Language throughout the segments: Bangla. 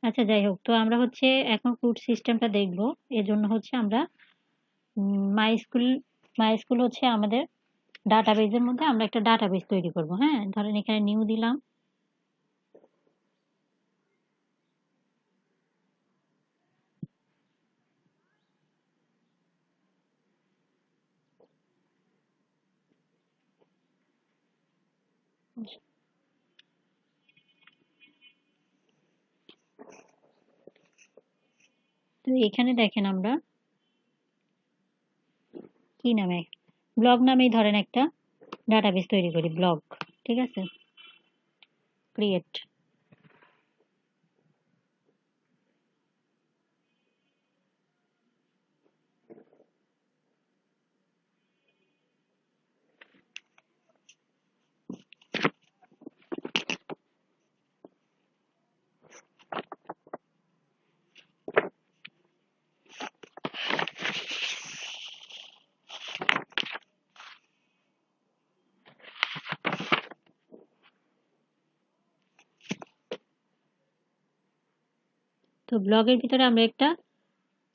আচ্ছা যাই হোক। তো আমরা হচ্ছে এখন ক্রুড সিস্টেমটা দেখব। এজন্য হচ্ছে আমরা মাইস্কুল হচ্ছে আমাদের ডাটাবেজের মধ্যে আমরা একটা ডাটাবেজ তৈরি করব। হ্যাঁ? ধরেন এখানে নিউ দিলাম। তো এখানে দেখেন আমরা কি নামে ব্লগ নামেই ধরেন একটা ডাটাবেস তৈরি করি ব্লগ। ঠিক আছে? ক্রিয়েট। তো ব্লগের ভিতরে আমরা একটা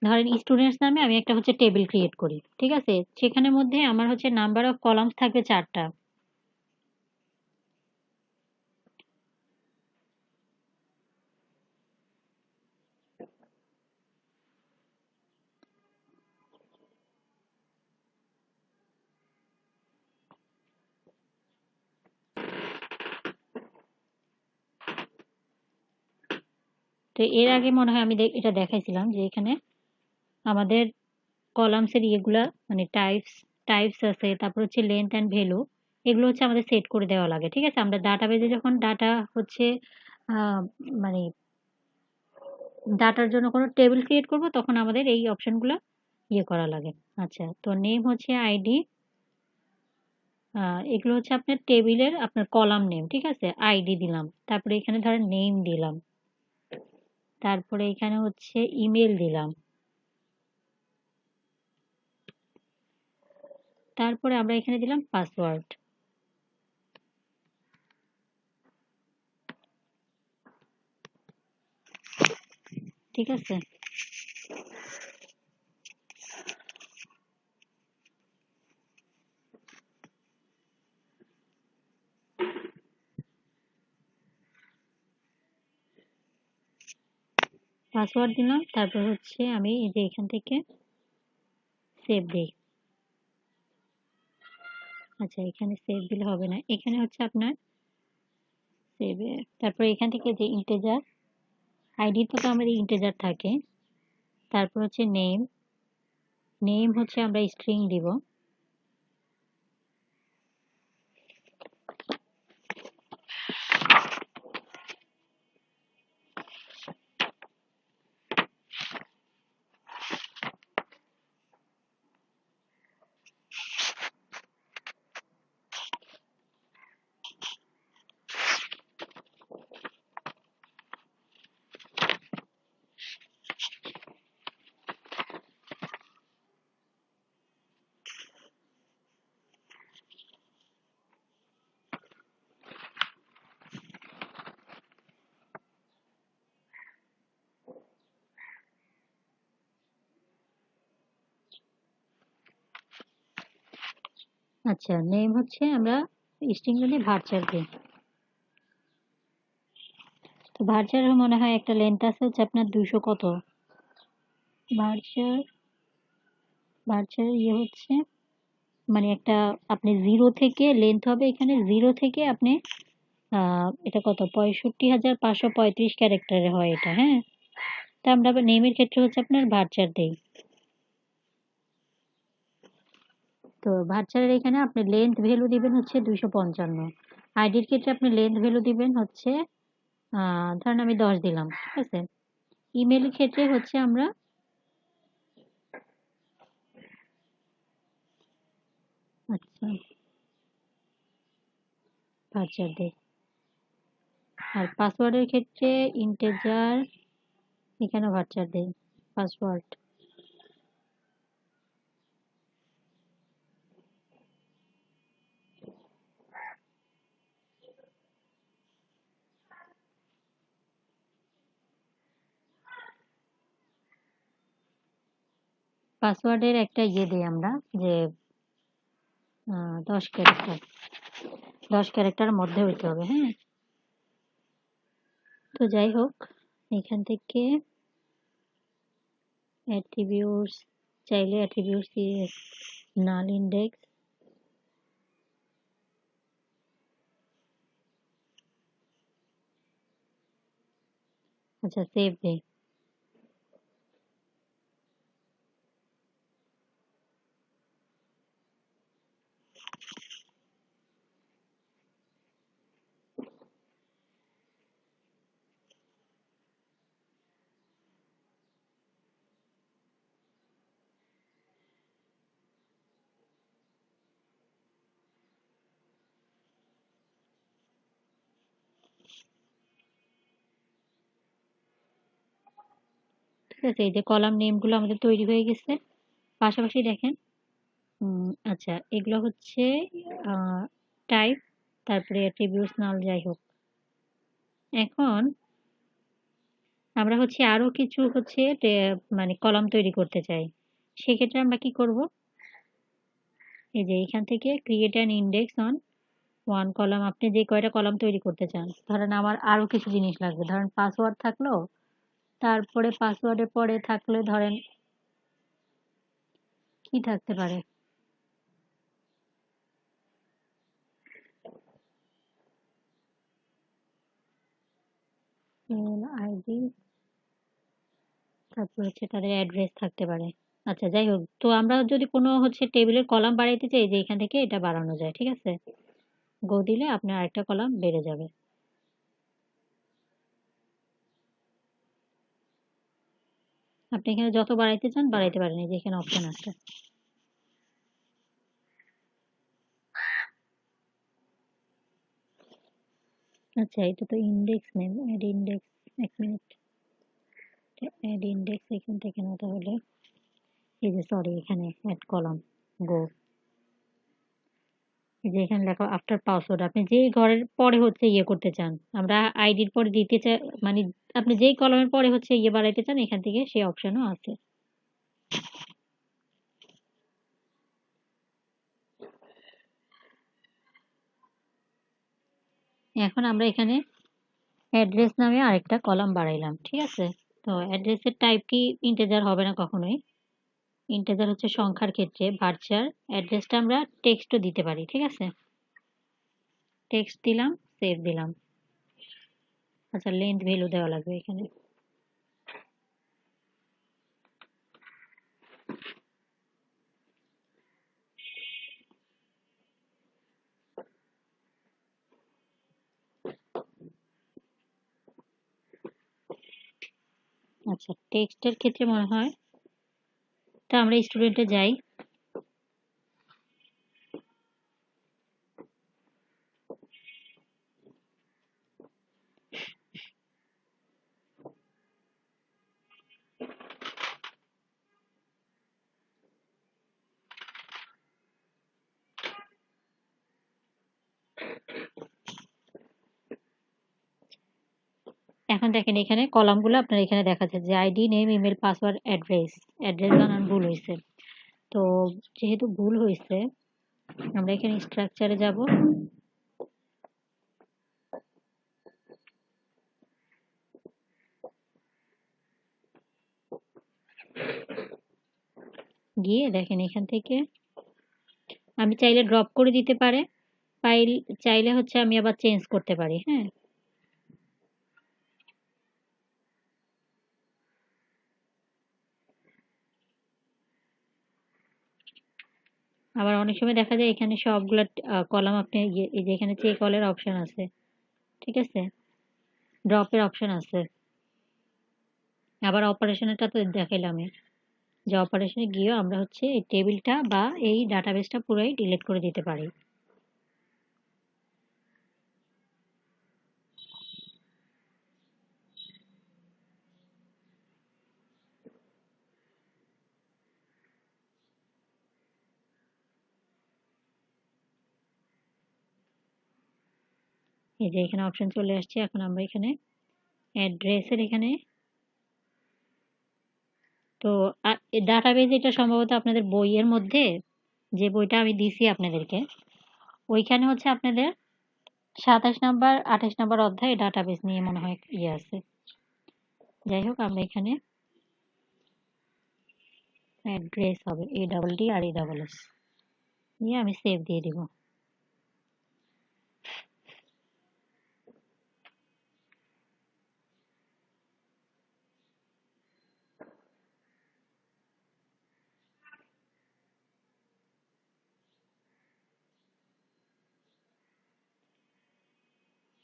ধরেন স্টুডেন্টস নামে আমি একটা হচ্ছে টেবিল ক্রিয়েট করি। ঠিক আছে? সেখানের মধ্যে আমার হচ্ছে নাম্বার অফ কলামস থাকবে ৪ টা। তো এর আগে মনে হয় আমি এটা দেখাইছিলাম যে এখানে আমাদের কলামস এর ইয়েগুলা মানে টাইপস আছে, তারপর হচ্ছে লেংথ অ্যান্ড ভ্যালু এগুলো হচ্ছে আমাদের সেট করে দেওয়া লাগে। ঠিক আছে? আমরা ডাটাবেজে যখন ডাটা হচ্ছে আ মানে ডাটার জন্য কোনো টেবিল ক্রিয়েট করব তখন আমাদের এই অপশনগুলা ইয়ে করা লাগে। আচ্ছা, তো নেম হচ্ছে আইডি। আ এগুলো হচ্ছে আপনার টেবিলের আপনার কলাম নেম। ঠিক আছে? আইডি দিলাম। তারপরে এখানে ধরেন নেম দিলাম। তারপরে এখানে হচ্ছে ইমেইল দিলাম। তারপরে আমরা এখানে দিলাম পাসওয়ার্ড। ঠিক আছে? পাসওয়ার্ড দিলাম। তারপর হচ্ছে আমি এই যে এখান থেকে সেভ দেই। আচ্ছা, এখানে সেভ দিলে হবে না। এখানে হচ্ছে আপনার সেভ এ তারপরে এখান থেকে যে ইন্টিজার আইডির তো আমাদের ইন্টিজার থাকে। তারপর হচ্ছে নেম হচ্ছে আমরা স্ট্রিং দিব। আচ্ছা, নেম হচ্ছে আমরা স্ট্রিং যদি ভার্চার দিই। তো ভার্চারের মনে হয় একটা লেন্থ আছে হচ্ছে আপনার 200 কত? ভার্চার ভার্চারের ইয়ে হচ্ছে মানে একটা আপনি 0 থেকে লেন্থ হবে এখানে 0 থেকে আপনি এটা কত ৬৫,৫৩৫ ক্যারেক্টারের হয় এটা। হ্যাঁ? তো আমরা আবার নেমের ক্ষেত্রে হচ্ছে আপনার ভার্চার দেই। তো ভার্চারের এখানে আপনি লেংথ ভ্যালু দিবেন হচ্ছে 255। আইডির ক্ষেত্রে আপনি লেংথ ভ্যালু দিবেন হচ্ছে ধরেন আমি 10 দিলাম। ঠিক আছে? ইমেইলের ক্ষেত্রে হচ্ছে আমরা আচ্ছা ভার্চার দেই। আর পাসওয়ার্ডের ক্ষেত্রে ইন্টিজার এখানেও ভার্চার দেই। পাসওয়ার্ড। পাসওয়ার্ডের একটা দেই আমরা যে 10 ক্যারেক্টার 10 ক্যারেক্টারের মধ্যে হইতে হবে। হ্যাঁ, তো যাই হোক, এখান থেকে অ্যাট্রিবিউটস, চাইলে অ্যাট্রিবিউটস দিয়ে নাল ইন্ডেক্স, আচ্ছা সেভ দেই। ঠিক আছে, এই যে কলাম নেমগুলো আমাদের তৈরি হয়ে গেছে। পাশাপাশি দেখেন, আচ্ছা এগুলো হচ্ছে টাইপ, তারপরে অ্যাট্রিবিউটস নাল, যাই হোক। এখন আমরা হচ্ছে আরো কিছু হচ্ছে মানে কলাম তৈরি করতে চাই। সেক্ষেত্রে আমরা কি করব? এই যে এখান থেকে create an index on one column, আপনি যে কয়টা কলাম তৈরি করতে চান। ধরেন আমার আরো কিছু জিনিস লাগবে, ধরেন পাসওয়ার্ড থাকলো, তারপরে পাসওয়ার্ডের পরে থাকলে ধরেন কি থাকতে পারে, আইডি, তারপর হচ্ছে তাদের অ্যাড্রেস থাকতে পারে। আচ্ছা যাই হোক, তো আমরা যদি কোনো হচ্ছে টেবিলের কলাম বাড়াইতে চাই, যে এখান থেকে এটা বাড়ানো যায়। ঠিক আছে, গো দিলে আপনার আরেকটা কলাম বেড়ে যাবে। আপনি এখানে যত বাড়াইতে চান বাড়াইতে পারেন, এই যে এখানে অপশন আছে। আচ্ছা এটা তো ইন্ডেক্স নেম, অ্যাড ইন্ডেক্স, এক মিনিট, অ্যাড ইন্ডেক্স এখান থেকে না, তাহলে এই যে সরি, এখানে অ্যাড কলাম, গো, এই যে এখানে লেখা আফটার পাসওয়ার্ড, আপনি যেই ঘরের পরে হচ্ছে করতে চান, আমরা আইডির পরে দিতে চাই, মানে আপনি যেই কলমের পরে হচ্ছে বাড়াইতে চান, এখান থেকে সেই অপশনও আছে। এখন আমরা এখানে অ্যাড্রেস নামে আরেকটা কলাম বাড়াইলাম। ঠিক আছে, তো অ্যাড্রেসের টাইপ কি ইন্টিজার হবে না কখনোই, ইন্টিজার হচ্ছে সংখ্যার ক্ষেত্রে ভার্চার। অ্যাড্রেসটা আমরা টেক্সটও দিতে পারি। ঠিক আছে, টেক্সট দিলাম, সেভ দিলাম। আচ্ছা লেন্থ ভ্যালু দেওয়া লাগবে এখানে। আচ্ছা টেক্সটের ক্ষেত্রে মনে হয়, তা আমরা স্টুডেন্টে যাই, এখন দেখেন এখানে কলামগুলো আপনার এখানে দেখা যাচ্ছে যে ID, name, email, password, address. Address বানান ভুল হয়েছে, তো যেহেতু ভুল হয়েছে আমরা এখানে স্ট্রাকচারে যাব, গিয়ে দেখেন এখান থেকে আমি চাইলে ড্রপ করে দিতে পারে, চাইলে হচ্ছে আমি আবার চেঞ্জ করতে পারি। হ্যাঁ, আবার অনেক সময় দেখা যায় এখানে সবগুলা কলাম আপনি এই যে এখানে চেক অলের অপশন আছে। ঠিক আছে, ড্রপের অপশন আছে। আবার অপারেশনেরটা তো দেখাইলামই, যে অপারেশনে গিয়েও আমরা হচ্ছে এই টেবিলটা বা এই ডাটাবেসটা পুরোই ডিলিট করে দিতে পারি। এই যে এখানে অপশন চলে আসছে। এখন আমরা এখানে অ্যাড্রেসের এখানে তো ডাটাবেজ এটা সম্ভবত আপনাদের বইয়ের মধ্যে, যে বইটা আমি দিছি আপনাদেরকে, ওইখানে হচ্ছে আপনাদের ২৭ নাম্বার ২৮ নাম্বার অধ্যায়ে ডাটাবেজ নিয়ে মনে হয় আছে। যাই হোক, আমরা এখানে অ্যাড্রেস হবে ADDRESS দিয়ে আমি সেভ দিয়ে দিব।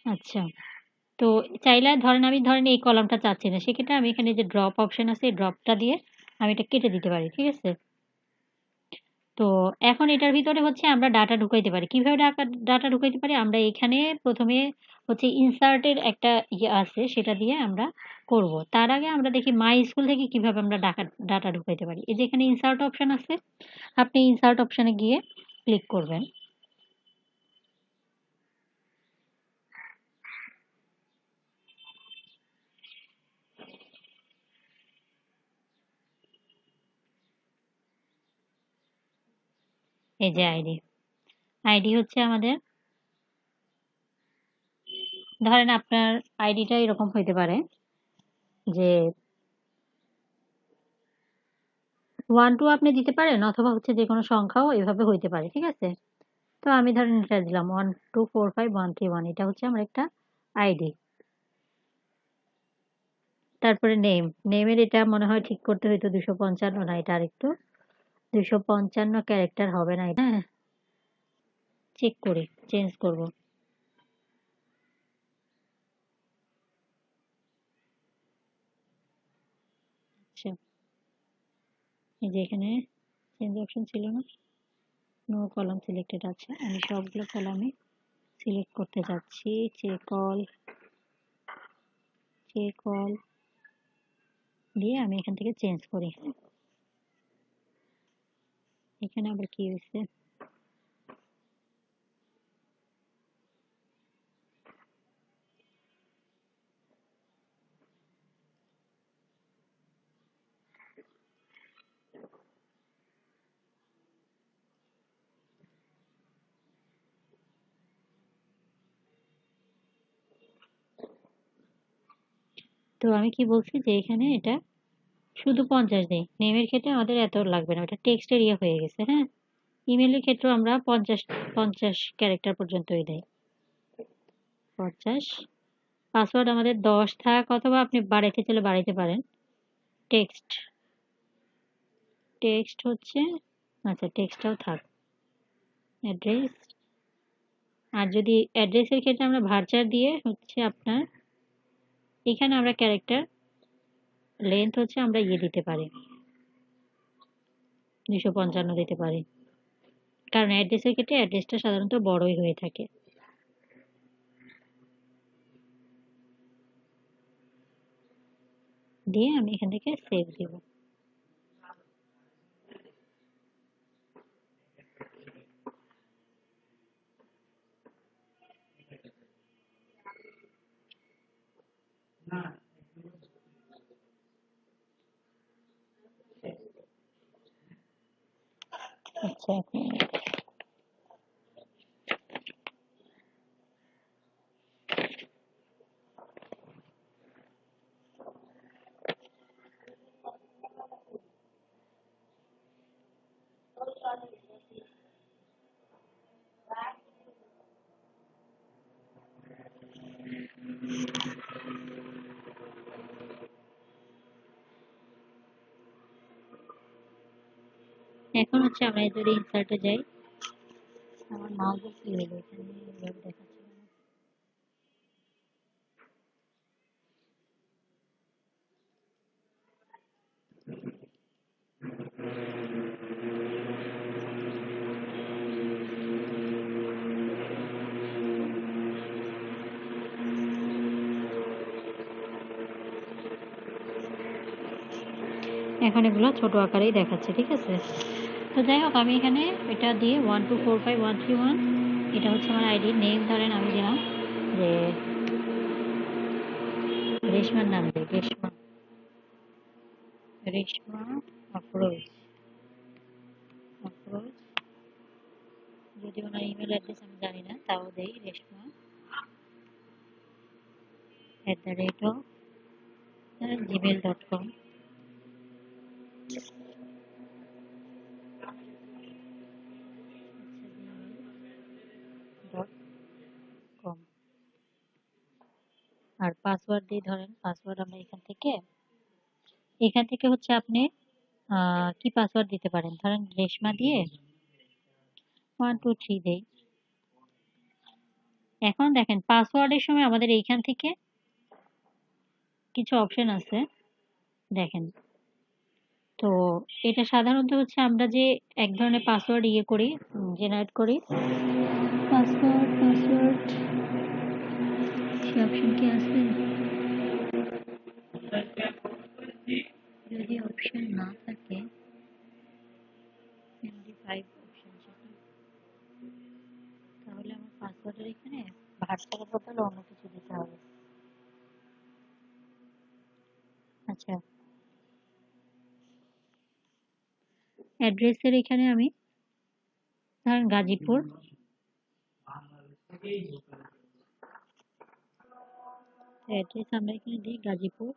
আচ্ছা, তো চাইলে ধরেন এই কলামটা চাচ্ছি না, সেক্ষেত্রে আমি এখানে যে ড্রপ অপশন আছে, এই ড্রপটা দিয়ে আমি এটা কেটে দিতে পারি, ঠিক আছে? তো এখন এটার ভিতরে হচ্ছে আমরা ডাটা ঢুকাইতে পারি। কিভাবে ডাটা ঢুকাইতে পারি? আমরা এখানে প্রথমে হচ্ছে ইনসার্টের একটা আছে, সেটা দিয়ে আমরা করব। তার আগে আমরা দেখি মাই স্কুল থেকে কিভাবে আমরা ডাটা ঢুকাইতে পারি। এই যে এখানে ইনসার্ট অপশন আছে, আপনি ইনসার্ট অপশনে গিয়ে ক্লিক করবেন। এই যে আইডি হচ্ছে আমাদের, ধরেন আপনার আইডিটা এরকম হইতে পারে যে 1 2 আপনি দিতে পারেন, অথবা হচ্ছে যে কোনো সংখ্যাও এভাবে হইতে পারে, ঠিক আছে? তো আমি ধরেন এটা দিলাম 1 2 4 5 1 3 1, এটা হচ্ছে আমার একটা আইডি। তারপরে নেমের এটা মনে হয় ঠিক করতে হইতো 255, না এটা আরেকটু 255 ক্যারেক্টার হবে না এটা, হ্যাঁ চেক করি, চেঞ্জ করব। আচ্ছা, এই যে এখানে চেঞ্জ অপশন ছিল না, নো কলাম সিলেক্টেড আছে, আমি সবগুলো কলামে সিলেক্ট করতে যাচ্ছি। চেক অল দিয়ে আমি এখান থেকে চেঞ্জ করি। এখানে আবার কি হয়েছে? তো আমি কি বলছি যে এখানে এটা শুধু 50 দেই, নেমের ক্ষেত্রে আমাদের এত লাগবে না, ওটা টেক্সট এরিয়া হয়ে গেছে, হ্যাঁ। ইমেলের ক্ষেত্রেও আমরা 50 ক্যারেক্টার পর্যন্তই দেই। 50। পাসওয়ার্ড আমাদের 10 থাক, অথবা আপনি বাড়াইতে চাইলে বাড়াইতে পারেন। টেক্সট টেক্সট হচ্ছে, আচ্ছা টেক্সটটাও থাক। অ্যাড্রেস, আর যদি অ্যাড্রেসের ক্ষেত্রে আমরা ভার্চার দিয়ে হচ্ছে আপনার এখানে আমরা ক্যারেক্টার লেন্থ হচ্ছে আমরা দিতে পারি, 255 দিতে পারি, কারণ অ্যাড্রেসের ক্ষেত্রে অ্যাড্রেসটা সাধারণত বড়ই হয়ে থাকে। দিয়ে আমি এখান থেকে সেভ দিব। আচ্ছা, এখন হচ্ছে আমরা যদি ইনসার্টে যাই, আমার মাউসের কি হলো এখানে এভাবে দেখাচ্ছে না। এখন এগুলো ছোট আকারেই দেখাচ্ছে, ঠিক আছে? তো যাই হোক, আমি এখানে এটা দিয়ে 1 2 4 5 1 3 1, এটা হচ্ছে আমার আইডি। নেম ধরেন আমি দিলাম যে রেশমার নাম দিই, রেশমা। রেশমা আফরোজ। আফরোজ, যদি ওনার ইমেল অ্যাড্রেস আমি জানি না, তাও দেই রেশমা @gmail.com। gmail.com। আর পাসওয়ার্ড দিয়ে ধরেন, পাসওয়ার্ড আমরা এখান থেকে হচ্ছে আপনি কি পাসওয়ার্ড দিতে পারেন, ধরেন রেশমা দিয়ে 1 2 3 দেই। এখন দেখেন পাসওয়ার্ডের সময় আমাদের এইখান থেকে কিছু অপশন আছে, দেখেন। তো এটা সাধারণত হচ্ছে আমরা যে এক ধরনের পাসওয়ার্ড করি, জেনারেট করি। পাসওয়ার্ড সে অপশন কি আছে? যদি অপশন না থাকে, MD5 অপশন, তাহলে আমার পাসওয়ার্ডের এখানে ভার্চুয়াল বদলে অন্য কিছু দিতে হবে। আচ্ছা, অ্যাড্রেসের এখানে আমি ধরেন গাজীপুর, অ্যাড্রেস আমরা এখানে দিই গাজীপুর।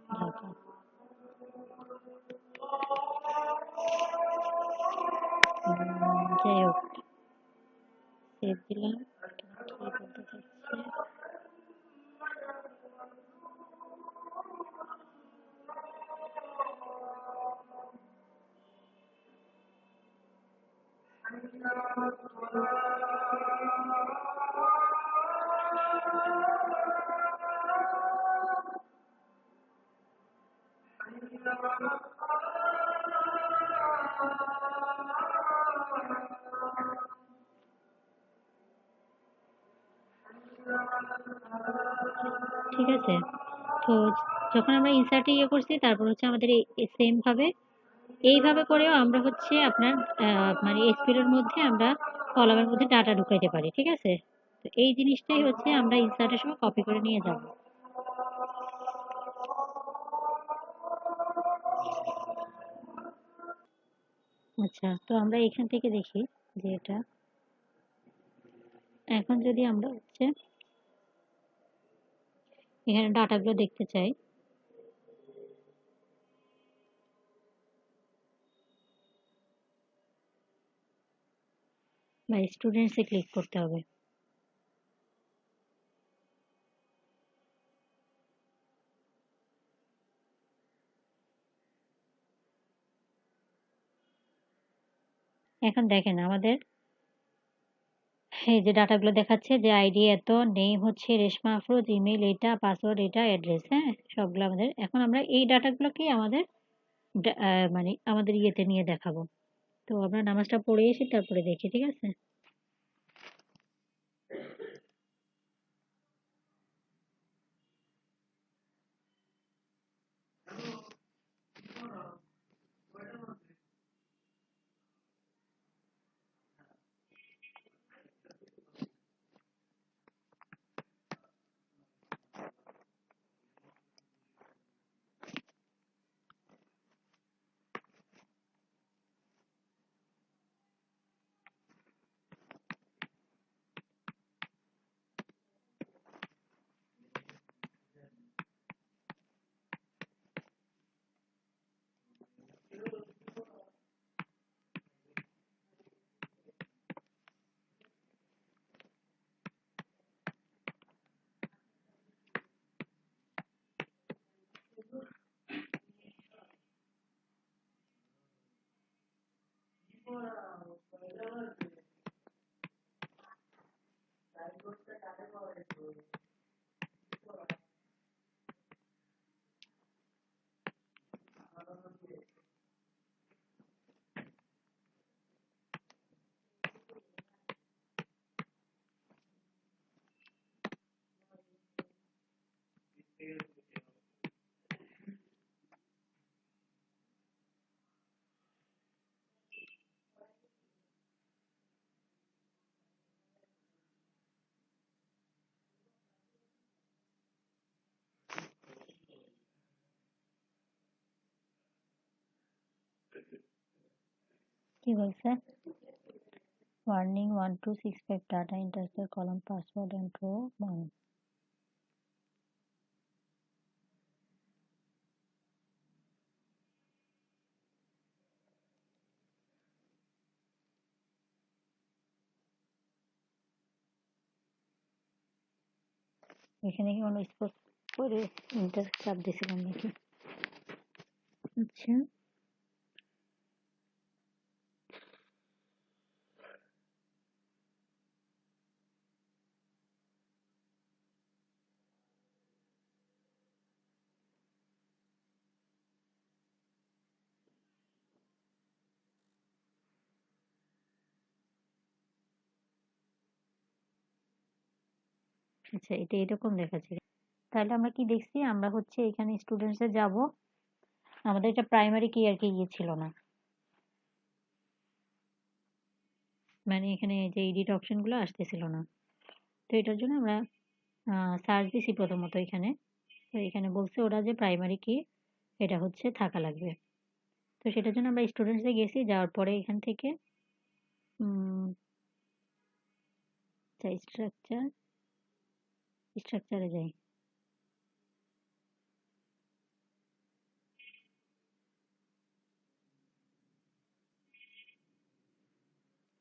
ঢাকা। যাই হোক, সেভ দিলাম। কি বলতে চাচ্ছে? ঠিক আছে। তো যখন আমরা ইনসার্টে করছি, তারপর হচ্ছে আমাদের এই সেম ভাবে এইভাবে করেও আমরা হচ্ছে আপনার মানে এসকিউএল এর মধ্যে আমরা কলামের মধ্যে ডাটা ঢুকাইতে পারি। ঠিক আছে? তো এই জিনিসটাই হচ্ছে আমরা ইনসার্টের সময় কপি করে নিয়ে যাব। আচ্ছা, তো আমরা এখান থেকে দেখি যে এটা এখন যদি আমরা হচ্ছে এখানে ডাটাগুলো দেখতে চাই, বা স্টুডেন্টসে ক্লিক করতে হবে। এখন দেখেন আমাদের এই যে ডাটাগুলো দেখাচ্ছে যে আইডি এত, নেম হচ্ছে রেশমা আফরোজ, ইমেল এটা, পাসওয়ার্ড এটা, অ্যাড্রেস, হ্যাঁ, সবগুলো আমাদের। এখন আমরা এই ডাটাগুলোকে আমাদের মানে আমাদের ইয়েতে নিয়ে দেখাবো। তো আমরা নামাজটা পড়ে এসে তারপরে দেখি, ঠিক আছে? কি বলছে? Warning 1265 data enters the column password and row 1. এখানে কি কোনো স্পোর্ট করে ইন্টার চাপ দিয়েছিলাম নাকি? আচ্ছা, আচ্ছা, এটা এরকম দেখাচ্ছে। তাহলে আমরা কি দেখছি? আমরা হচ্ছে এখানে স্টুডেন্টসে যাব, আমাদের এটা প্রাইমারি কি আর কি ইয়ে ছিল না, মানে এখানে যে এডিট অপশনগুলো আসতেছিল না। তো এটার জন্য আমরা সার্চ দিছি প্রথমত এখানে। তো এখানে বলছে ওরা যে প্রাইমারি কি এটা হচ্ছে থাকা লাগবে। তো সেটার জন্য আমরা স্টুডেন্টসে গেছি, যাওয়ার পরে এখান থেকে স্ট্রাকচারে যাই।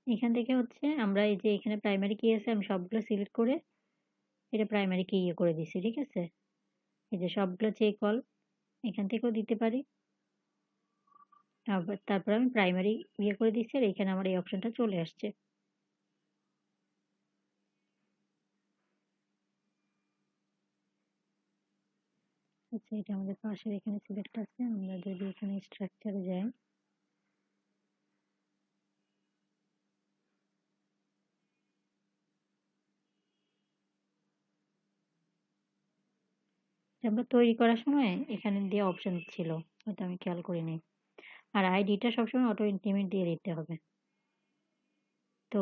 এখান থেকে হচ্ছে আমরা এই যে এখানে প্রাইমারি কি আছে আমি সবগুলো সিলেক্ট করে এটা প্রাইমারি কি ইয়ে করে দিছি, ঠিক আছে? এই যে সবগুলো চেক অল এখান থেকেও দিতে পারি। আবার তারপর আমি প্রাইমারি ইয়ে করে দিচ্ছি আর এখানে আমার এই অপশনটা চলে আসছে। আচ্ছা, এটা আমাদের পাশের এখানে সিলেক্ট আছে। আমরা যদি এখানে স্ট্রাকচারে যাই, আমরা তৈরি করার সময় এখানে দিয়ে অপশন ছিল, হয়তো আমি খেয়াল করিনি। আর আইডিটা সবসময় অটো ইনক্রিমেন্ট দিয়ে দিতে হবে। তো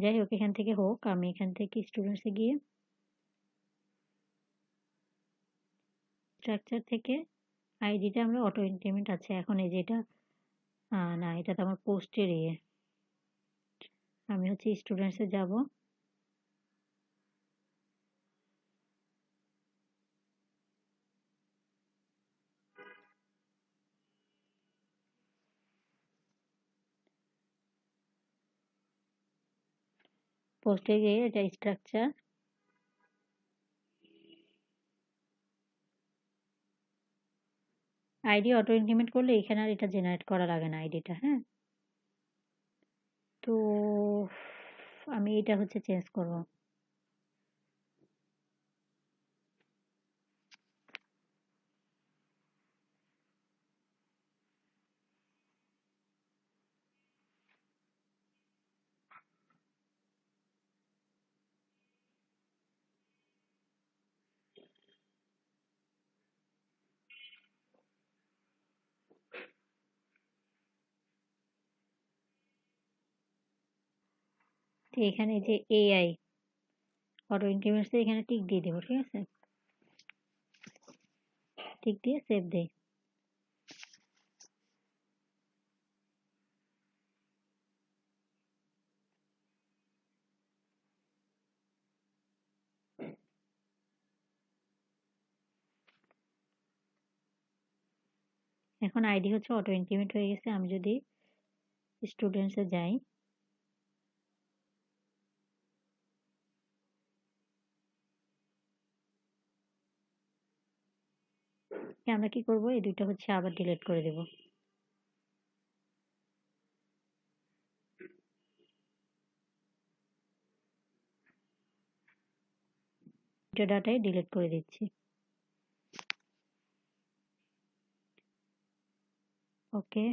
যাই হোক, এখান থেকে হোক, আমি এখান থেকে স্টুডেন্টসে গিয়ে স্ট্রাকচার থেকে আইডিটা আমরা অটো ইনক্রিমেন্ট আছে এখন এই যে এটা না, এটা তো আমার পোস্টের ইয়ে। আমি হচ্ছে স্টুডেন্টসে যাব, পোস্টে গিয়ে এটা স্ট্রাকচার আইডি অটো ইনক্রিমেন্ট করলে এখানে আর এটা জেনারেট করা লাগে না আইডিটা, হ্যাঁ? তো আমি এটা হচ্ছে চেঞ্জ করব। তো এখানে যে এআই অটো ইনক্রিমেন্টস এখানে টিক দিয়ে দেবো, ঠিক আছে? টিক দিয়ে সেভ দেই। এখন আইডি হচ্ছে অটো ইনক্রিমেন্ট হয়ে গেছে। আমি যদি স্টুডেন্টসে যাই, আমরা কি করব, এই দুইটা হচ্ছে আবার ডিলিট করে দেব। দুটো ডাটাই ডিলিট করে দিচ্ছি। ওকে,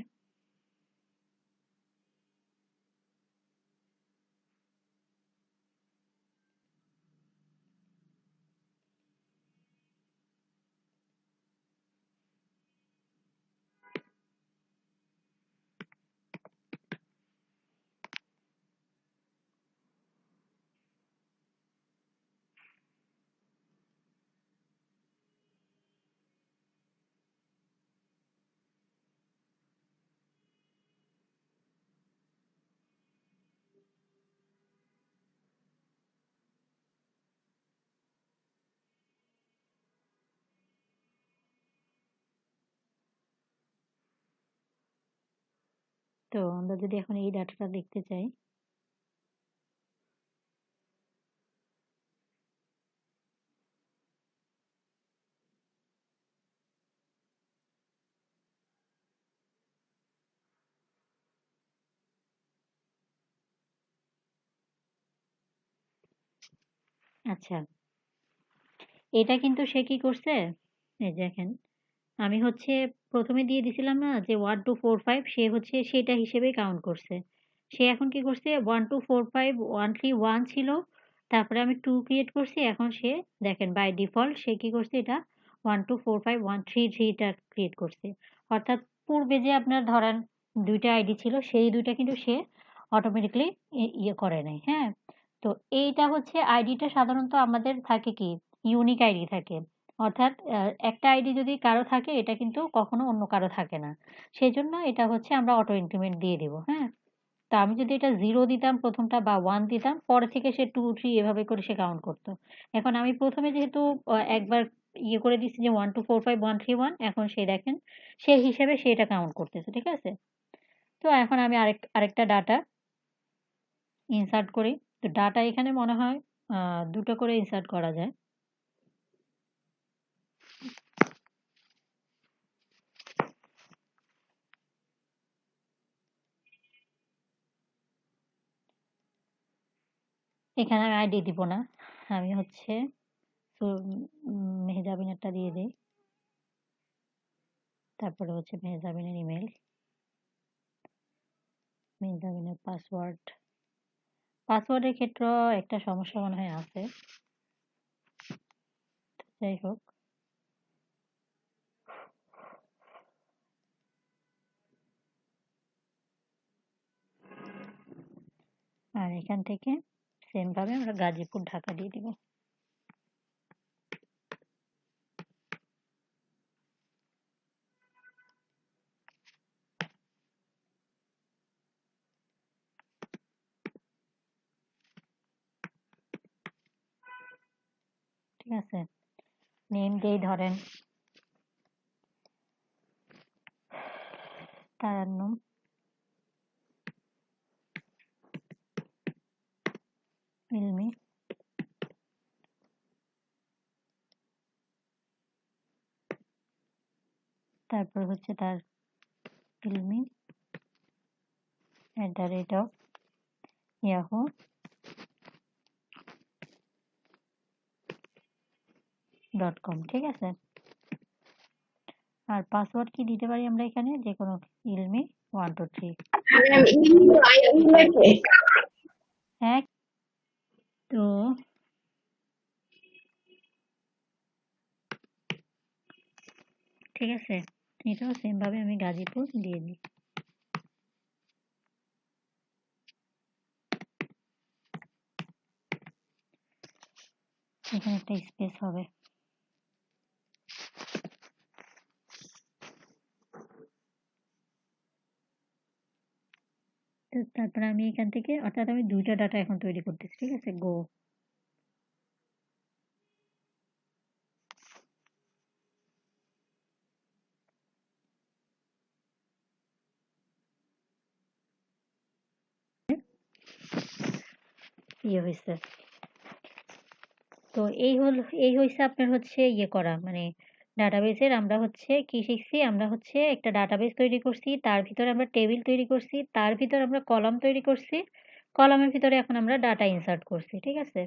তো আমরা যদি এখন এই ডাটাটা দেখতে চাই, আচ্ছা এটা কিন্তু সে কি করছে, এই দেখেন আমি হচ্ছে প্রথমে দিয়ে দিছিলাম না যে 1 2 4 5, সে হচ্ছে সেটা হিসেবেই কাউন্ট করছে। সে এখন কি করছে 1 2 4 5 1 3 1 ছিল। তারপরে আমি 2 ক্রিয়েট করছি। এখন সে দেখেন বাই ডিফল্ট সে কি করছে এটা 1 2 4 5 1 3 3 টা ক্রিয়েট করছে। অর্থাৎ পূর্বে যে আপনার ধরেন ২ টা আইডি ছিল সেই ২ টা কিন্তু সে অটোমেটিক্যালি ইয়ে করে নাই। হ্যাঁ? তো এইটা হচ্ছে আইডিটা সাধারণত আমাদের থাকে কি ইউনিক আইডি থাকে। অর্থাৎ একটা আইডি যদি কারো থাকে এটা কিন্তু কখনো অন্য কারো থাকে না। সেজন্য এটা হচ্ছে আমরা অটো ইনক্রিমেন্ট দিয়ে দিব। হ্যাঁ? তো আমি যদি এটা 0 দিতাম ১ম টা বা 1 দিতাম, পরে থেকে সে 2 3 এভাবে করে সে কাউন্ট করত। এখন আমি ১ম এ যেহেতু একবার ইয়ে করে দিচ্ছি যে 1 2 4 5 1 3 1, এখন সে দেখেন সেই হিসেবে সে এটা কাউন্ট করতেছে। ঠিক আছে? তো এখন আমি আরেকটা ডাটা ইনসার্ট করি। তো ডাটা এখানে মনে হয় ২ টো করে ইনসার্ট করা যায়। এখানে আমি আইডি দিব না। আমি হচ্ছে সো মেহজাবিনেরটা দিয়ে দেই। তারপরে হচ্ছে মেহজাবিনের ইমেইল, মেহজাবিনের পাসওয়ার্ড। পাসওয়ার্ডের ক্ষেত্রেও একটা সমস্যা মনে হয় আছে। যাই হোক। আর এখান থেকে সেম ভাবে আমরা গাজীপুর ঢাকা দিয়ে দিব। ঠিক আছে? নেম দেই ধরেন তারান্নুম, ইলমি, তারপর হচ্ছে তার ইলমি @yahoo.com। ঠিক আছে? আর পাসওয়ার্ড কি দিতে পারি আমরা এখানে যেকোনো ইলমি 1 2 3। হ্যাঁ, তো ঠিক আছে, এটাও সেম ভাবে আমি গাজীপুর দিয়ে দিই। এখানে একটা স্পেস হবে। তো তারপরে আমি এখান থেকে অর্থাৎ আমি ২ টা ডাটা এখন তৈরি করতেছি। ঠিক আছে? গো। ইয়ে হইছে। তো এই হইছে আপনার হচ্ছে ইয়ে করা মানে ডাটাবেসের আমরা হচ্ছে কি শিখছি? আমরা হচ্ছে একটা ডাটাবেস তৈরি করছি। তার ভিতরে আমরা টেবিল তৈরি করছি। তার ভিতরে আমরা কলাম তৈরি করছি। কলামের ভিতরে এখন আমরা ডাটা ইনসার্ট করছি। ঠিক আছে?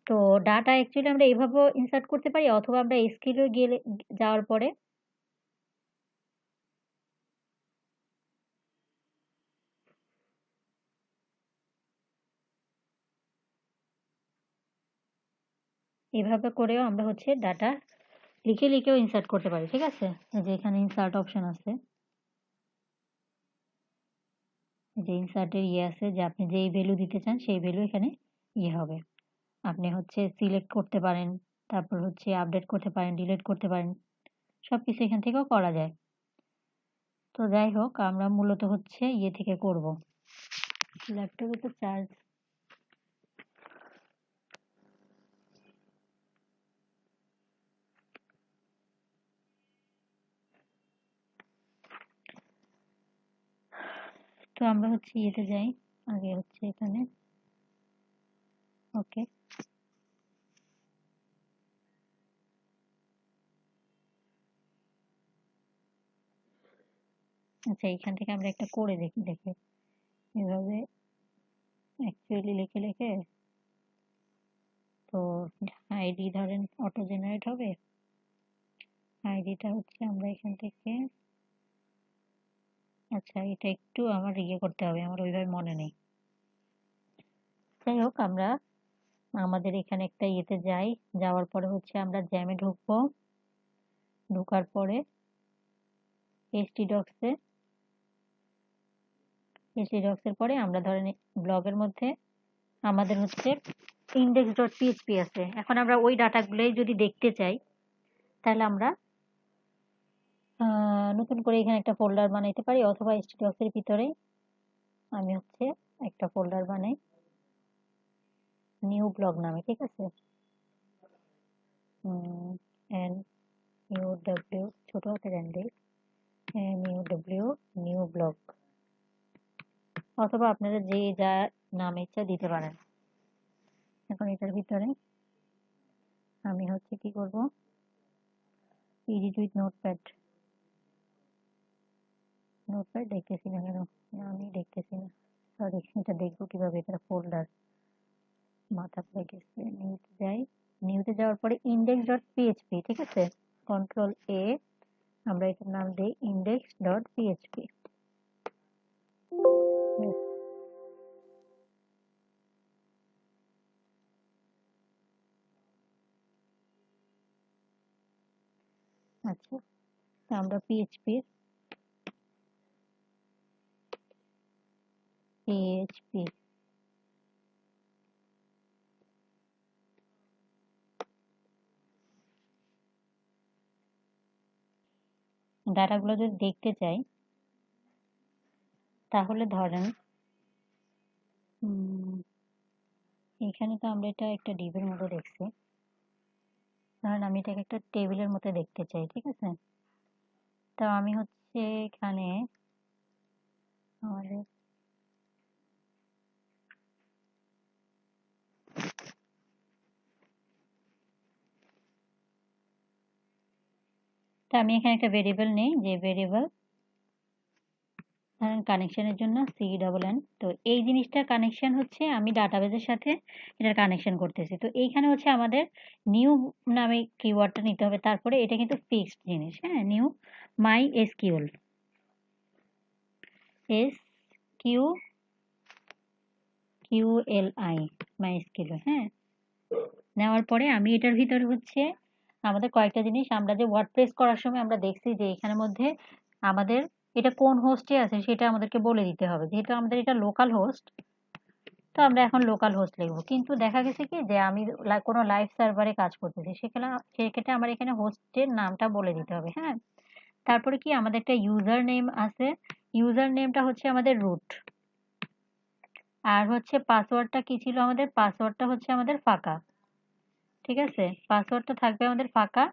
তো ডাটা অ্যাকচুয়ালি আমরা এভাবেও ইনসার্ট করতে পারি অথবা আমরা এসকিউএল এ যাওয়ার পরে এভাবে করেও আমরা হচ্ছে ডাটা লিখেও ইনসার্ট করতে পারি। ঠিক আছে? এই যে এখানে ইনসার্ট অপশন আছে। এই যে ইনসার্ট এর ইয়ে আছে যে আপনি যেই ভ্যালু দিতে চান সেই ভ্যালু এখানে ইয়ে হবে। আপনি হচ্ছে সিলেক্ট করতে পারেন, তারপর হচ্ছে আপডেট করতে পারেন, ডিলিট করতে পারেন। সবকিছু এখান থেকেও করা যায়। তো যাই হোক আমরা মূলত হচ্ছে ইয়ে থেকে করব। ল্যাপটপে তো চার্জ তো আমরা হচ্ছে ইয়েতে যাই, আগে হচ্ছে এখানে ওকে। আচ্ছা, এখান থেকে আমরা একটা করে দেখি, দেখে এভাবে অ্যাকচুয়ালি লিখে লিখে তো আইডি ধরেন অটো জেনারেট হবে। আইডিটা হচ্ছে আমরা এখান থেকে, আচ্ছা এটা একটু আমার ইয়ে করতে হবে, আমার ওইভাবে মনে নেই। যাই হোক, আমরা আমাদের এখানে একটা ইয়েতে যাই, যাওয়ার পরে হচ্ছে আমরা জ্যামে ঢুকবো, ঢোকার পরে htdocs এর পরে আমরা ধরেন ব্লগের মধ্যে আমাদের হচ্ছে index.php আছে। এখন আমরা ওই ডাটাগুলোই যদি দেখতে চাই, তাহলে আমরা নতুন করে এখানে একটা ফোল্ডার বানাইতে পারি, অথবা htdocs এর ভিতরে আমি হচ্ছে একটা ফোল্ডার বানাই নিউ ব্লগ নামে, ঠিক আছে। NUW ছোট হাতের এন দিই, NUW নিউ ব্লগ, অথবা আপনারা যে যা নাম ইচ্ছা দিতে পারেন। এখন এটার ভিতরে আমি হচ্ছে কি করব, এডিট উইথ নোটপ্যাড দেখতেছি না কেন, আমি দেখতেছি না, সরি। এটা দেখবো কিভাবে, এটা ফোল্ডার মাথা পড়ে গেছে। নিউতে যাই, নিউতে যাওয়ার পরে index.php, ঠিক আছে, কন্ট্রোল এ, আমরা এটার নাম দিই index.php। আচ্ছা, তো আমরা পিএইচপি ডাটাগুলো যদি দেখতে চাই, তাহলে ধরেন এখানে তো আমরা এটা একটা ডিবের মতো দেখছি, ধরেন আমি এটাকে একটা টেবিলের মতো দেখতে চাই, ঠিক আছে। তো আমি হচ্ছে এখানে আমাদের তো আমি এখানে একটা ভেরিয়েবল নেই, যে ভেরিয়েবল ধরেন কানেকশনের জন্য CN। তো এই জিনিসটার কানেকশন হচ্ছে আমি ডাটাবেজের সাথে এটার কানেকশন করতেছি। তো এইখানে হচ্ছে আমাদের নিউ নামে কিওয়ার্ডটা নিতে হবে, তারপরে এটা কিন্তু ফিক্সড জিনিস, হ্যাঁ। নিউ মাই এসকিউএল, SQLI, মাই এসকিউএল, হ্যাঁ। নেওয়ার পরে আমি এটার ভিতরে হচ্ছে আমাদের কয়েকটা জিনিস, আমরা যে ওয়ার্ডপ্রেস করার সময় আমরা দেখছি যে এখানের মধ্যে আমাদের এটা কোন হোস্টে আছে সেটা আমাদেরকে বলে দিতে হবে। যেহেতু আমাদের এটা লোকাল হোস্ট, তো আমরা এখন লোকাল হোস্ট লিখবো। কিন্তু দেখা গেছে কি যে আমি কোনো লাইভ সার্ভারে কাজ করতেছি, সেক্ষেত্রে আমার এখানে হোস্টের নামটা বলে দিতে হবে, হ্যাঁ। তারপরে কি আমাদের একটা ইউজার নেম আছে, ইউজার নেমটা হচ্ছে আমাদের রুট, আর হচ্ছে পাসওয়ার্ডটা কি ছিল আমাদের, পাসওয়ার্ডটা হচ্ছে আমাদের ফাঁকা, ঠিক আছে। পাসওয়ার্ডটা থাকবে আমাদের ফাঁকা।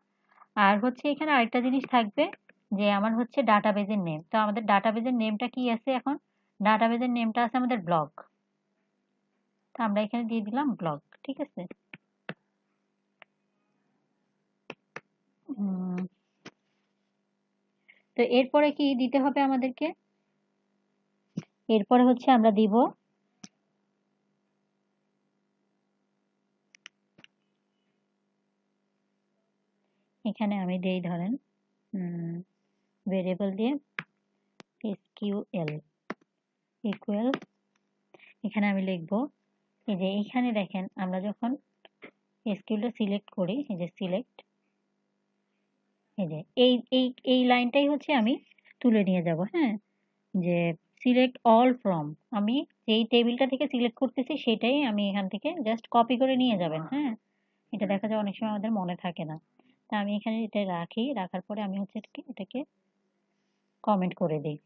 আর হচ্ছে এখানে আরেকটা জিনিস থাকবে, যে আমার হচ্ছে ডাটাবেজের নেম। তো আমাদের ডাটাবেজের নেমটা কি আছে, এখন ডাটাবেজের নেমটা আছে আমাদের ব্লগ, তো আমরা এখানে দিয়ে দিলাম ব্লগ, ঠিক আছে। তো এরপরে কি দিতে হবে আমাদেরকে, এরপরে হচ্ছে আমরা দিব এখানে আমি দেই ধরেন ভেরিয়েবল দিয়ে SQL ইকুয়াল, এখানে আমি লিখবো এই যে এইখানে দেখেন আমরা যখন এসকিউএলটা সিলেক্ট করি, এই যে সিলেক্ট, এই যে এই এই এই লাইনটাই হচ্ছে আমি তুলে নিয়ে যাব, হ্যাঁ। যে সিলেক্ট অল ফ্রম, আমি যেই টেবিলটা থেকে সিলেক্ট করতেছি সেটাই আমি এখান থেকে জাস্ট কপি করে নিয়ে যাবেন, হ্যাঁ। এটা দেখা যায় অনেক সময় আমাদের মনে থাকে না, তা আমি এখানে এটা রাখি, রাখার পরে আমি হচ্ছে এটাকে কমেন্ট করে দিই।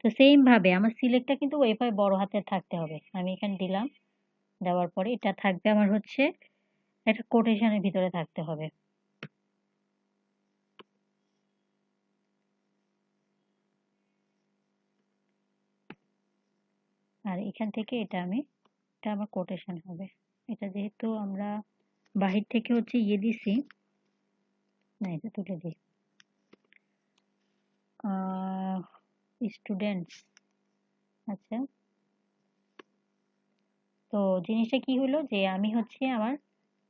তো সেম ভাবে আমার সিলেক্টটা কিন্তু ওইভাবে বড় হাতের থাকতে হবে, আমি এখানে দিলাম, দেওয়ার পরে এটা থাকবে আমার হচ্ছে একটা কোটেশনের ভিতরে থাকতে হবে। আর এখান থেকে এটা আমার কোটেশন হবে। এটা যেহেতু আমরা বাহির থেকে হচ্ছে ইয়ে দিছি, না এটা তুলে দিই, স্টুডেন্টস। আচ্ছা, তো জিনিসটা কি হলো যে আমি হচ্ছে আমার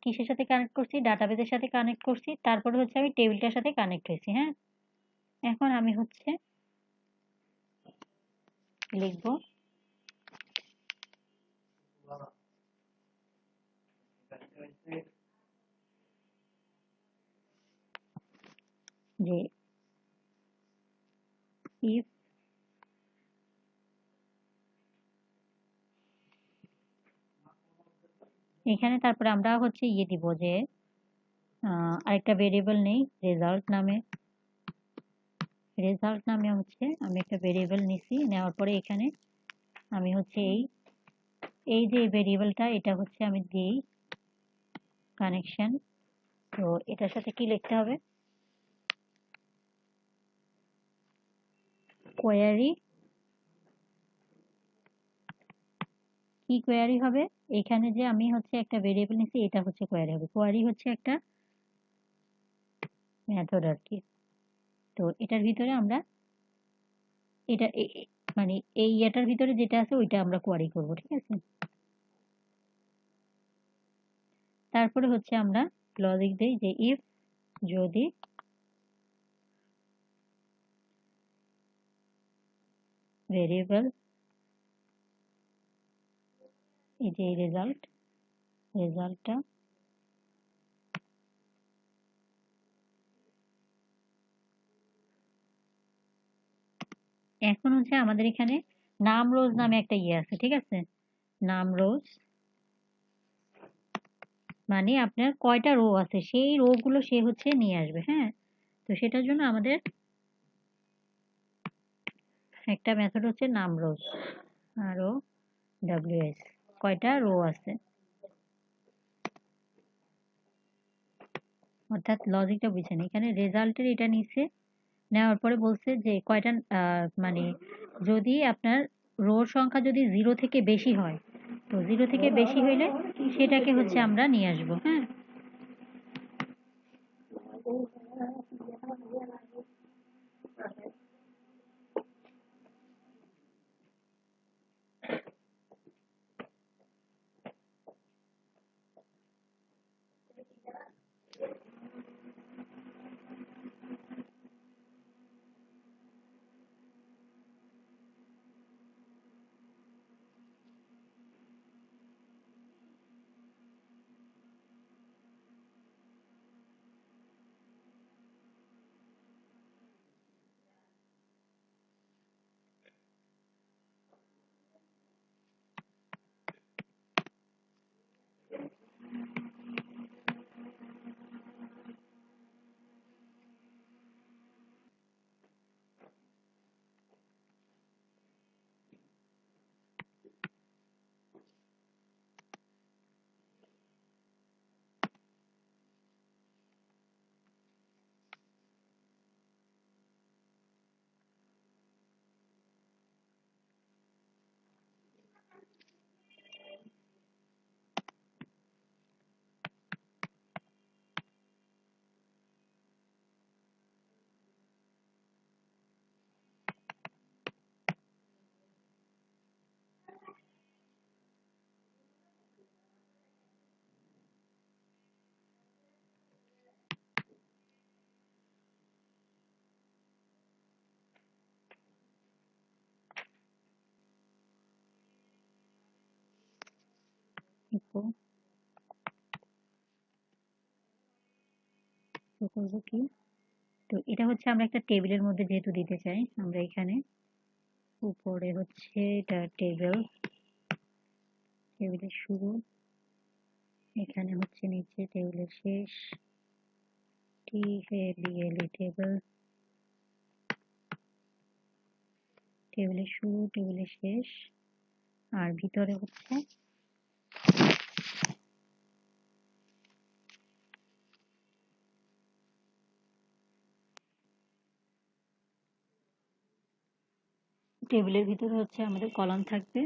কিসের সাথে কানেক্ট করছি, ডাটাবেসের সাথে কানেক্ট করছি, তারপরে হচ্ছে আমি টেবিলটার সাথে কানেক্ট হয়েছি। হ্যাঁ, এখন আমি হচ্ছে লিখবো যে if এখানে তারপরে আমরা হচ্ছে ইয়ে দিব যে আরেকটা ভেরিয়েবল নেই রেজাল্ট নামে হচ্ছে আমি একটা ভেরিয়েবল নিছি, নেওয়ার পরে এখানে আমি হচ্ছে এই যে ভেরিয়েবলটা এটা হচ্ছে আমি দিই কানেকশন। তো এটার সাথে কি লিখতে হবে, কোয়ারি। কি কোয়ারি হবে, এখানে যে আমি হচ্ছে একটা ভেরিয়েবল নিছি এটা হচ্ছে কোয়ারি হবে। কোয়ারি হচ্ছে একটা মেথড আর কি। তো এটার ভিতরে আমরা এটা মানে এই ইয়েটার ভিতরে যেটা আছে ওইটা আমরা কোয়ারি করব, ঠিক আছে। তারপরে হচ্ছে আমরা লজিক দেই যে ইফ যদি ভেরিয়েবল এই যে রেজাল্টটা এখন হচ্ছে আমাদের এখানে নাম রোজ নামে একটা ইয়ে আছে, ঠিক আছে। নাম রোজ মানে আপনার কয়টা রো আছে সেই রো গুলো সে হচ্ছে নিয়ে আসবে। হ্যাঁ, তো সেটার জন্য আমাদের একটা মেথড হচ্ছে নাম রোজ, আর ও ডব্লিউএস, কয়টা রো আছে, অর্থাৎ লজিকটা বুঝছেন। এখানে রেজাল্টের এটা নিচ্ছে, নেওয়ার পরে বলছে যে কয়টা মানে যদি আপনার রোর সংখ্যা যদি 0 থেকে বেশি হয়, তো 0 থেকে বেশি হইলে সেটাকে হচ্ছে আমরা নিয়ে আসবো। হ্যাঁ, করবো কি, তো এটা হচ্ছে আমরা একটা টেবিলের মধ্যে যেহেতু দিতে চাই, আমরা এখানে উপরে হচ্ছে এটা টেবিলের শুরু, এখানে হচ্ছে নিচে টেবিলের শেষ, TABLE টেবিলের শুরু টেবিলের শেষ, আর ভিতরে হচ্ছে টেবিলের ভিতরে হচ্ছে আমাদের কলাম থাকবে,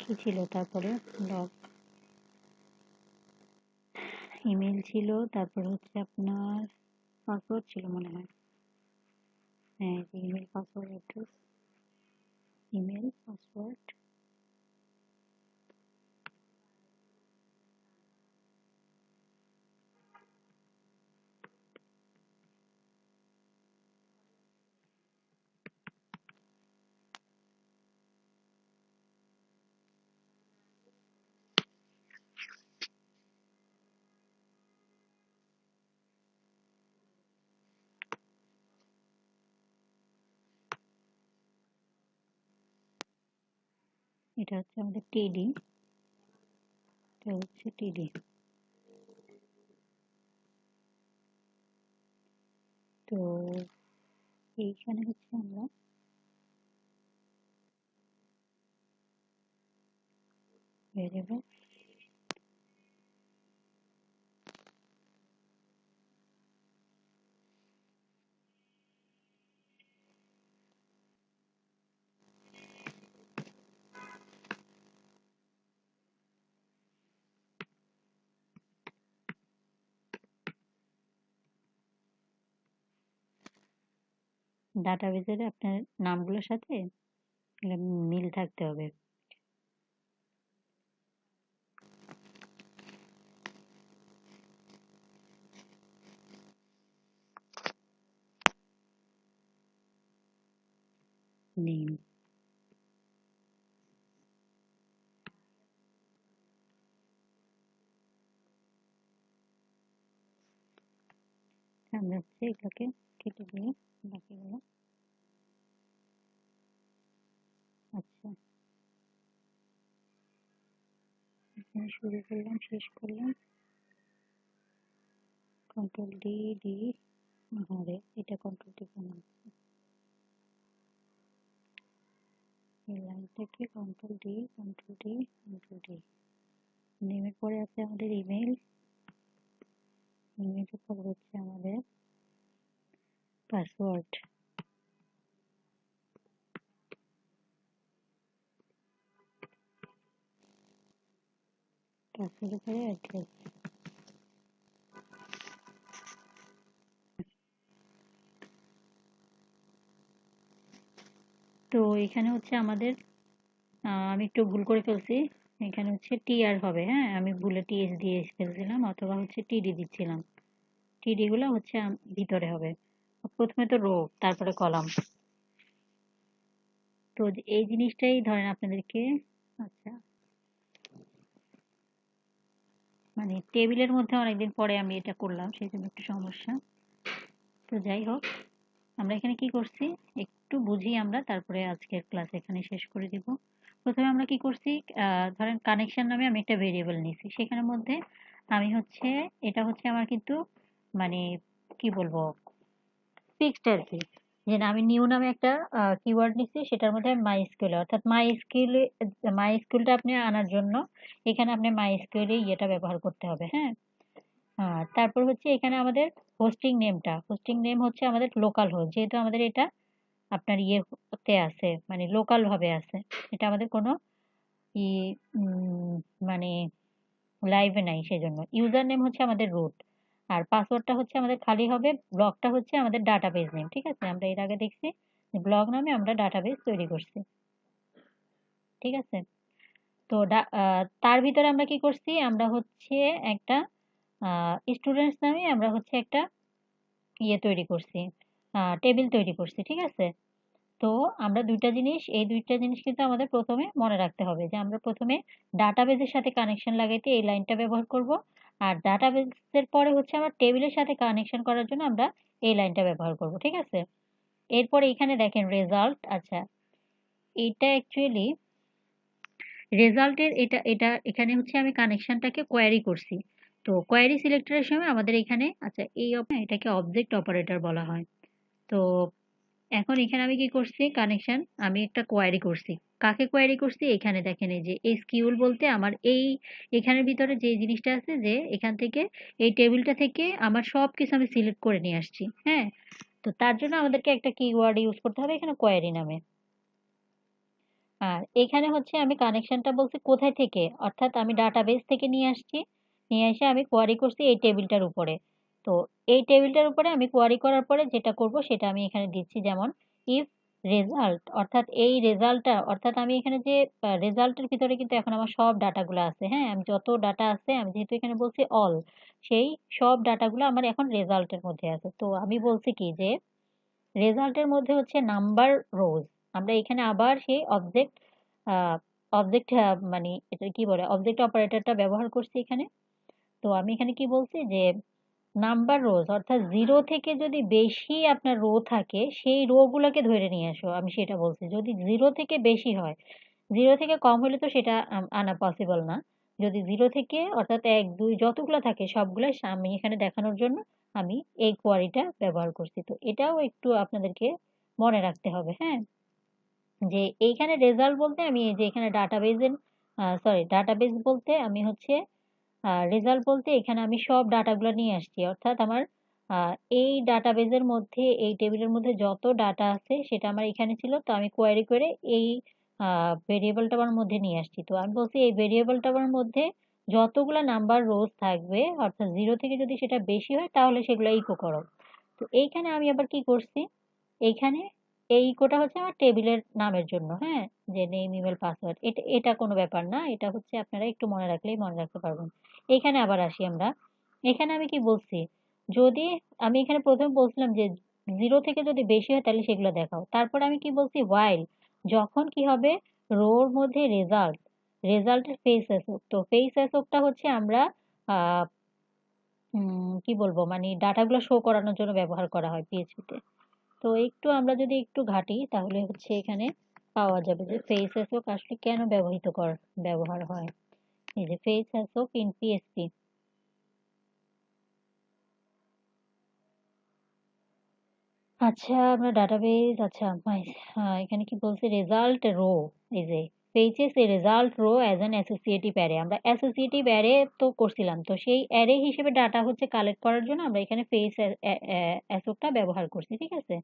কি ছিল তারপরে? লগ ইমেল ছিল, তারপর হচ্ছে আপনার পাসওয়ার্ড ছিল মনে হয়। হ্যাঁ, email password address, email password. এটা হচ্ছে আমাদের টিডি, এটা হচ্ছে টিডি। তো এইখানে হচ্ছে আমরা ভেরিয়েবল ডাটাবেজের আপনার নামগুলোর সাথে মিল থাকতে হবে। নেম, আমরা হচ্ছে এগুলোকে কেটে দিয়ে বাকিগুলো। আচ্ছা, এখানে শুরু করলাম, শেষ করলাম, কন্ট্রোল ডি ডি। হ্যাঁ, এটা কন্ট্রোল ডি কেন হচ্ছে? এই লাইনটাকে control D, control D, control D. নেমের পরে আছে আমাদের ইমেল, ইমেলের পরে হচ্ছে আমাদের পাসওয়ার্ড, পাসওয়ার্ডের পরে অ্যাড্রেস। তো এখানে হচ্ছে আমাদের আমি একটু ভুল করে ফেলছি, এখানে হচ্ছে টিআর হবে। হ্যাঁ, আমি ভুলে টিএস দিয়ে ফেলছিলাম, অথবা হচ্ছে টিডি দিচ্ছিলাম। টিডি গুলো হচ্ছে ভিতরে হবে। প্রথমে তো রো, তারপরে কলাম। তো এই জিনিসটাই ধরেন আপনাদেরকে, আচ্ছা, মানে টেবিলের মধ্যে অনেকদিন পরে আমি এটা করলাম, সেই জন্য একটু সমস্যা। তো যাই হোক, আমরা এখানে কি করছি একটু বুঝি আমরা, তারপরে আজকের ক্লাস এখানে শেষ করে দিব। প্রথমে আমরা কি করছি, ধরেন কানেকশন নামে আমি একটা ভেরিয়েবল নিয়েছি, সেখানের মধ্যে আমি হচ্ছে, এটা হচ্ছে আমার কিন্তু মানে কি বলবো, ফিক্সড আর কি, যে না আমি নিউ নামে একটা কিওয়ার্ড নিচ্ছি, সেটার মধ্যে আমি মাই স্কুলে, অর্থাৎ মাই স্কুলটা আপনি আনার জন্য এখানে আপনি মাই স্কুলে ইয়েটা ব্যবহার করতে হবে। হ্যাঁ, তারপর হচ্ছে এখানে আমাদের হোস্টিং নেম হচ্ছে আমাদের লোকাল হোস্ট, যেহেতু আমাদের এটা আপনার ইয়েতে আছে, মানে লোকাল ভাবে আছে, এটা আমাদের কোনো ই মানে লাইভে নাই, সেজন্য ইউজার নেম হচ্ছে আমাদের রুট, আর পাসওয়ার্ডটা হচ্ছে আমাদের খালি হবে, ব্লকটা হচ্ছে আমাদের ডাটাবেজ নেম। ঠিক আছে, আমরা এর আগে দেখছি যে ব্লক নামে আমরা ডাটাবেজ তৈরি করছি। ঠিক আছে, তো তার ভিতরে আমরা কি করছি, আমরা হচ্ছে একটা স্টুডেন্টস নামে আমরা হচ্ছে একটা ইয়ে তৈরি করছি, টেবিল তৈরি করছি। ঠিক আছে, তো আমরা এই দুইটা জিনিস কিন্তু আমাদের প্রথমে মনে রাখতে হবে, যে আমরা প্রথমে ডাটাবেজের সাথে কানেকশন লাগাইতে এই লাইনটা ব্যবহার করব, আর ডাটাবেজের পরে হচ্ছে আমরা টেবিলের সাথে কানেকশন করার জন্য আমরা এই লাইনটা ব্যবহার করব। ঠিক আছে, এরপরে এখানে দেখেন রেজাল্ট। আচ্ছা, এটা অ্যাকচুয়ালি রেজাল্টের, এটা এটা এখানে হচ্ছে আমি কানেকশনটাকে কোয়ারি করছি। তো কোয়ারি সিলেক্টরের সময় আমাদের এখানে, আচ্ছা, এটাকে অবজেক্ট অপারেটর বলা হয়। তো এখন এখানে আমি কি করছি, কানেকশন আমি একটা কোয়ারি করছি। কাকে কোয়ারি করছি, এখানে দেখেন এই যে এসকিউএল বলতে আমার এখানের ভিতরে যে জিনিসটা আছে, যে এখান থেকে এই টেবিলটা থেকে আমার সব কিছু আমি সিলেক্ট করে নিয়ে আসছি। হ্যাঁ, তো তার জন্য আমাদেরকে একটা কিওয়ার্ড ইউজ করতে হবে এখানে কোয়ারি নামে। আর এখানে হচ্ছে আমি কানেকশনটা বলছি কোথায় থেকে, অর্থাৎ আমি ডাটাবেস থেকে নিয়ে আসছি, নিয়ে এসে আমি কোয়ারি করছি এই টেবিলটার উপরে। তো এই টেবিলটার উপরে আমি কোয়ারি করার পরে যেটা করব সেটা আমি এখানে দিচ্ছি, যেমন ইফ রেজাল্ট, অর্থাৎ এই রেজাল্টটা, অর্থাৎ আমি এখানে যে রেজাল্টের ভিতরে কিন্তু এখন আমার সব ডাটাগুলো আছে, হ্যাঁ, আমি যত ডাটা আছে আমি যেহেতু এখানে বলছি অল, সেই সব ডাটাগুলো আমার এখন রেজাল্টের মধ্যে আছে। তো আমি বলছি কি যে রেজাল্টের মধ্যে হচ্ছে নাম্বার রোজ, আমরা এখানে আবার সেই অবজেক্ট অবজেক্ট মানে এটা কি বলে, অবজেক্ট অপারেটরটা ব্যবহার করছি এখানে। তো আমি এখানে কি বলছি যে নাম্বার রোজ, অর্থাৎ 0 থেকে যদি বেশি আপনার রো থাকে সেই রো গুলাকে ধরে নিয়ে আসো, আমি সেটা বলছি। যদি 0 থেকে বেশি হয়, 0 থেকে কম হলে তো সেটা আনা পসিবল না। যদি 0 থেকে অর্থাৎ 1 2 যতগুলো থাকে সবগুলাই আমি এখানে দেখানোর জন্য আমি এই কোয়ারিটা ব্যবহার করছি। তো এটাও একটু আপনাদেরকে মনে রাখতে হবে, হ্যাঁ, যে এইখানে রেজাল্ট বলতে আমি এই যে এখানে ডাটাবেজের ডাটাবেজ বলতে আমি হচ্ছে রেজাল্ট বলতে এখানে আমি সব ডাটাগুলো নিয়ে আসছি, অর্থাৎ আমার আহ, এই ডাটাবেজের মধ্যে এই টেবিলের মধ্যে যত ডাটা আছে সেটা আমার এখানে ছিল, তো আমি কোয়ারি করে এই ভেরিয়েবলটা আমার মধ্যে নিয়ে আসছি। তো আমি বলছি এই ভেরিয়েবলটা আমার মধ্যে যতগুলা নাম্বার রোজ থাকবে, অর্থাৎ 0 থেকে যদি সেটা বেশি হয় তাহলে সেগুলো ইকো করো। তো এইখানে আমি আবার কি করছি, এইখানে এই ইকোটা হচ্ছে আমার টেবিলের নামের জন্য, হ্যাঁ, যে নেম ইমেল পাসওয়ার্ড, এটা এটা কোনো ব্যাপার না, এটা হচ্ছে আপনারা একটু মনে রাখলেই মনে রাখতে পারবেন। এখানে আবার আসি আমরা, এখানে আমি কি বলছি, যদি আমি এখানে প্রথমে বলছিলাম যে 0 থেকে যদি বেশি হয় তাহলে সেগুলো দেখাও, তারপর আমি কি বলছি while, যখন কি হবে রোর মধ্যে রেজাল্ট, রেজাল্টের ফেস অ্যাসোক, তো ফেস অ্যাসোকটা হচ্ছে আমরা আহ কি বলবো মানে ডাটাগুলো শো করানোর জন্য ব্যবহার করা হয় পিএইচপি তে। তো একটু আমরা যদি একটু ঘাঁটি তাহলে হচ্ছে এখানে পাওয়া যাবে যে ফেস অ্যাসোক আসলে কেন ব্যবহার হয়। এই যে ফেস অ্যাসোক ইন পিএসপি। আচ্ছা, আমরা ডাটাবেস, আচ্ছা এখানে কি বলছে রেজাল্ট রো, এই যে pages a result rho as an associative array, আমরা অ্যাসোসিয়েটিভ অ্যারে তো করছিলাম, তো সেই অ্যারে হিসেবে ডাটা হচ্ছে কালেক্ট করার জন্য আমরা এখানে ফেস অ্যাসোকটা ব্যবহার করছি, ঠিক আছে।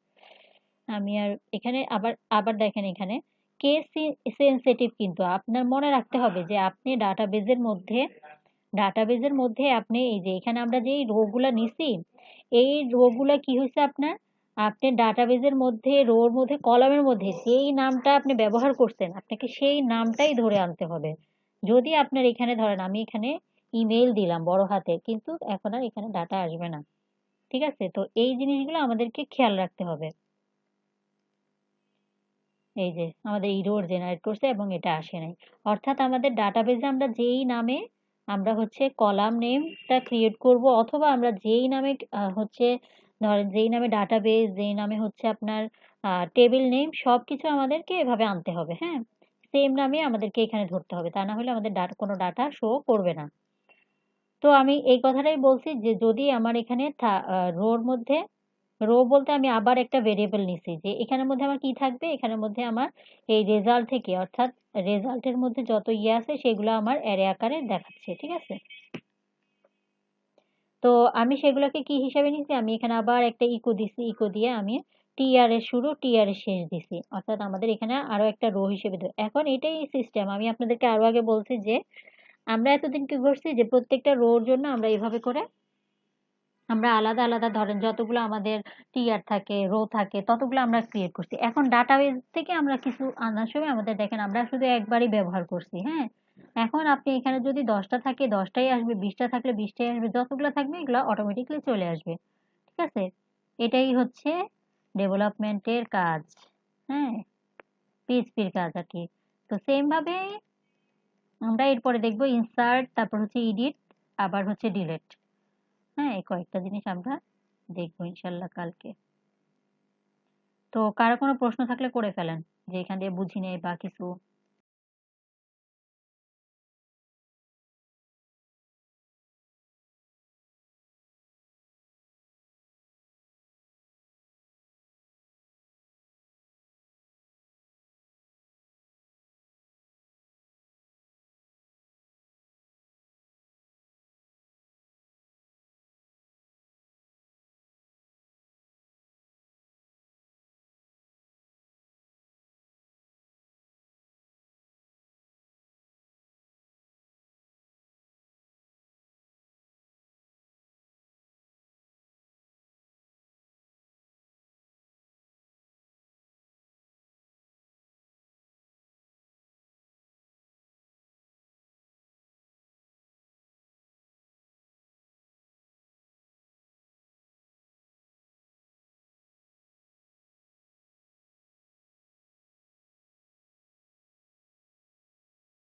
আমি আর এখানে আবার আবার দেখেন এখানে কেস সেনসিটিভ, কিন্তু আপনার মনে রাখতে হবে যে আপনি ডাটাবেজের মধ্যে আপনি এই যে এখানে আমরা যে রোগুলা নিছি, এই রোগুলা কি হয়েছে আপনার, আপনি ডাটাবেজের মধ্যে রোর মধ্যে কলামের মধ্যে যেই নামটা আপনি ব্যবহার করছেন আপনাকে সেই নামটাই ধরে আনতে হবে। যদি আপনার এখানে ধরেন আমি এখানে ইমেল দিলাম বড় হাতে, কিন্তু এখন আর এখানে ডাটা আসবে না, ঠিক আছে। তো এই জিনিসগুলো আমাদেরকে খেয়াল রাখতে হবে। এই যে আমাদের ইরোর জেনারেট করছে এবং এটা আসে নাই, অর্থাৎ আমাদের ডাটাবেজে আমরা যেই নামে আমরা হচ্ছে কলাম নেমটা ক্রিয়েট করব, অথবা আমরা যেই নামে হচ্ছে ধরেন যেই নামে ডাটাবেজ, যেই নামে হচ্ছে আপনার টেবিল নেম, সবকিছু আমাদেরকে এভাবে আনতে হবে, হ্যাঁ, সেম নামে আমাদেরকে এখানে ধরতে হবে, তা না হলে আমাদের কোনো ডাটা শো করবে না। তো আমি এই কথাটাই বলছি যে যদি আমার এখানে রোর মধ্যে, রো বলতে আমি আবার একটা ভেরিয়েবল নিছি, যে এখানের মধ্যে আমার কি থাকবে, এখানের মধ্যে আমার এই রেজাল্ট থেকে, অর্থাৎ রেজাল্টের মধ্যে যত ইয়ে আছে সেগুলো আমার অ্যারে আকারে দেখাচ্ছে, ঠিক আছে। তো আমি সেগুলোকে কি হিসাবে নিছি, আমি এখানে আবার একটা ইকো দিছি, ইকো দিয়ে আমি টিআর এর শুরু টিআর এর শেষ দিছি, অর্থাৎ আমাদের এখানে আরো একটা রো হিসেবে এখন এটাই সিস্টেম। আমি আপনাদেরকে আরো আগে বলছি যে আমরা এতদিন কি করছি যে প্রত্যেকটা রোর জন্য আমরা এইভাবে করে আমরা আলাদা আলাদা ধরেন যতগুলো আমাদের টিআর থাকে রো থাকে ততগুলো আমরা ক্রিয়েট করছি। এখন ডাটাবেস থেকে আমরা কিছু আনার সময় আমাদের দেখেন আমরা শুধু একবারই ব্যবহার করছি, হ্যাঁ। এখন আপনি এখানে যদি 10টা থাকে 10টাই আসবে, 20টা থাকলে 20টাই আসবে, যতগুলো থাকবে এগুলো অটোমেটিকলি চলে আসবে, ঠিক আছে। এটাই হচ্ছে ডেভেলপমেন্টের কাজ, হ্যাঁ, পিএইচপির কাজ আর কি। তো সেম ভাবে আমরা এরপরে দেখবো ইনসার্ট, তারপর হচ্ছে এডিট, আবার হচ্ছে ডিলিট, হ্যাঁ, এই কয়েকটা জিনিস আমরা দেখবো ইনশাল্লাহ কালকে। তো কারো কোনো প্রশ্ন থাকলে করে ফেলেন, যে এখান দিয়ে বুঝি নেই বা কিছু।